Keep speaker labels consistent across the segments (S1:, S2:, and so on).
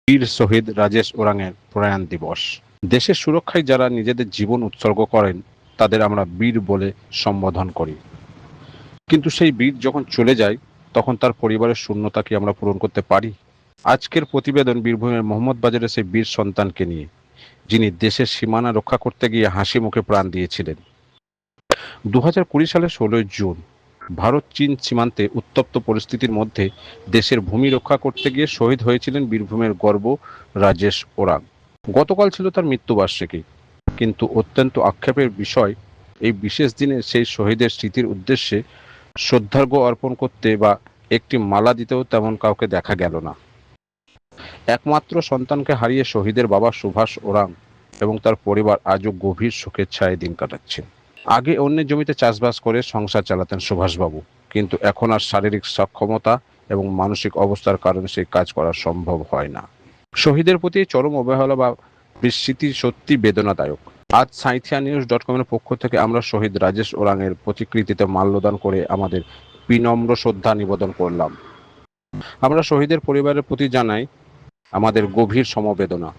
S1: বীর শহীদ রাজেশ ওরাংয়ের প্রয়াণ দিবস। দেশের সুরক্ষায় যারা নিজেদের জীবন উৎসর্গ করেন তাদের আমরা বীর বলে সম্বোধন করি, কিন্তু সেই বীর যখন চলে যায় তখন তার পরিবারের শূন্যতা কি আমরা পূরণ করতে পারি? আজকের প্রতিবেদন বীরভূমের মোহাম্মদ বাজারের সেই বীর সন্তানকে নিয়ে, যিনি দেশের সীমানা রক্ষা করতে গিয়ে হাসি মুখে প্রাণ দিয়েছিলেন। 2020 সালের 16 জুন ভারত চীন সীমান্তে উত্তপ্ত পরিস্থিতির মধ্যে দেশের ভূমি রক্ষা করতে গিয়ে শহীদ হয়েছিলেন বীরভূমের গর্ব রাজেশ ওরাং। গতকাল ছিল তার মৃত্যুবার্ষিকী, কিন্তু অত্যন্ত আক্ষেপের বিষয়, এই বিশেষ দিনে সেই শহীদের স্মৃতির উদ্দেশ্যে শ্রদ্ধার্ঘ অর্পণ করতে বা একটি মালা দিতেও তেমন কাউকে দেখা গেল না। একমাত্র সন্তানকে হারিয়ে শহীদের বাবা সুভাষ ওরাং এবং তার পরিবার আজও গভীর শোকের ছায়ায় দিন কাটাচ্ছেন। আগে অন্যের জমিতে চাষবাস করে সংসার চালাতেন সুভাষবাবু, কিন্তু এখন আর শারীরিক সক্ষমতা এবং মানসিক অবস্থার কারণে সেই কাজ করা সম্ভব হয় না। শহীদের প্রতি চরম অবহেলা বা বিস্মৃতি সত্যি বেদনাদায়ক। আজ সাঁইথিয়ানিউজ.com এর পক্ষ থেকে আমরা শহীদ রাজেশ ওরাংয়ের প্রতিকৃতিতে মাল্যদান করে আমাদের বিনম্র শ্রদ্ধা নিবেদন করলাম। আমরা শহীদের পরিবারের প্রতি জানাই আমাদের গভীর সমবেদনা।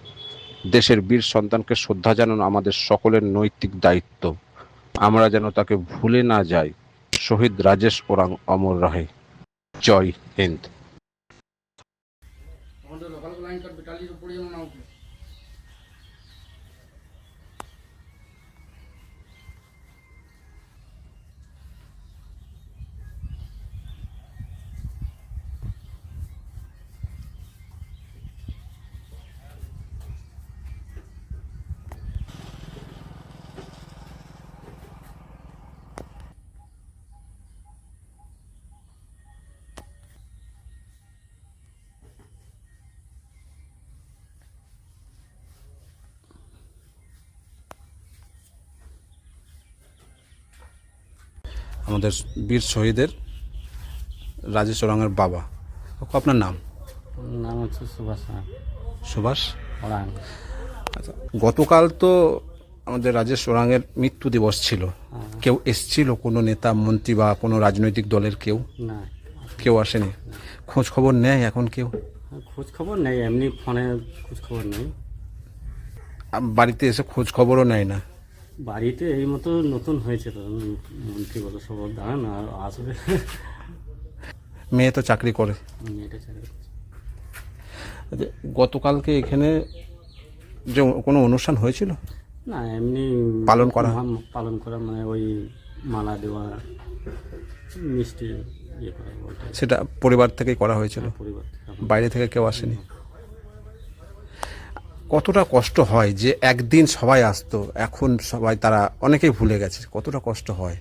S1: দেশের বীর সন্তানকে শ্রদ্ধা জানানো আমাদের সকলের নৈতিক দায়িত্ব। আমরা যেন তাকে ভুলে না যাই। শহীদ রাজেশ ওরাং অমর রহে। জয় হিন্দ। আমাদের বীর শহীদের রাজেশ ওরাংয়ের বাবা, আপনার নাম?
S2: নাম হচ্ছে সুভাষ
S1: সুভাষ
S2: ওরাং।
S1: আচ্ছা, গতকাল তো আমাদের রাজেশ ওরাংয়ের মৃত্যু দিবস ছিল। কেউ এসছিল, কোনো নেতা মন্ত্রী বা কোনো রাজনৈতিক দলের কেউ?
S2: না,
S1: কেউ আসেনি। খোঁজ খবর নেয় এখন কেউ?
S2: খোঁজ খবর নেই, এমনি ফোনে খোঁজ খবর নেই।
S1: বাড়িতে এসে খোঁজ খবরও নেয় না?
S2: বাড়িতে এই মতো নতুন হয়েছে তো মন্ত্রী বলে সব দাঁড়ান আর আসবে।
S1: মেয়ে তো চাকরি করে।
S2: এটা চাকরি করছে।
S1: আচ্ছা, গতকালকে এখানে যে কোনো অনুষ্ঠান হয়েছিল?
S2: না, এমনি পালন করা মানে ওই মালা দেওয়া, মিষ্টি ইয়ে করা, ওইটাই।
S1: সেটা পরিবার থেকেই করা হয়েছিল?
S2: পরিবার থেকে,
S1: বাইরে থেকে কেউ আসেনি? কতটা কষ্ট হয় যে একদিন সবাই আসতো, এখন সবাই তারা অনেকেই ভুলে গেছে, কতটা কষ্ট হয়?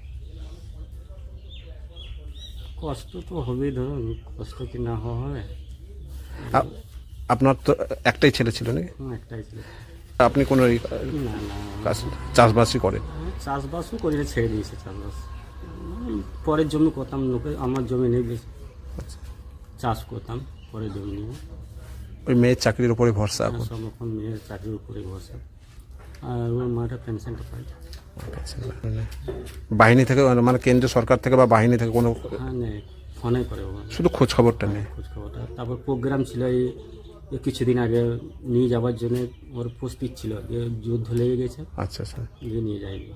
S2: কষ্ট তো হবেই, ধরুন কষ্ট কি না হওয়া হবে।
S1: আপনার তো একটাই ছেলে ছিল নাকি?
S2: একটাই ছিল।
S1: আপনি কোনো
S2: না না,
S1: চাষবাসই করেন?
S2: চাষবাসও করে ছেড়ে দিয়েছে চাষবাস। পরের জমি করতাম, লোকে আমার জমি নেই বেশি, চাষ করতাম, পরের জমি নিয়ে।
S1: ওই মেয়ের চাকরির উপরে ভরসা এখন?
S2: সব এখন মেয়ের চাকরির উপরে ভরসা, আর ওর মাটা পেনশনটা পাই।
S1: বাহিনী থেকে, মানে কেন্দ্র সরকার থেকে বা বাহিনী থেকে কোনো?
S2: হ্যাঁ, নেই, ফোনে করে ও,
S1: শুধু খোঁজ খবরটা নেই?
S2: খোঁজ খবরটা। তারপর প্রোগ্রাম ছিল এই কিছুদিন আগে, নিয়ে যাওয়ার জন্য ওর প্রস্তুত ছিল যে যুদ্ধ লেগে গেছে।
S1: আচ্ছা আচ্ছা।
S2: নিয়ে যায়নি।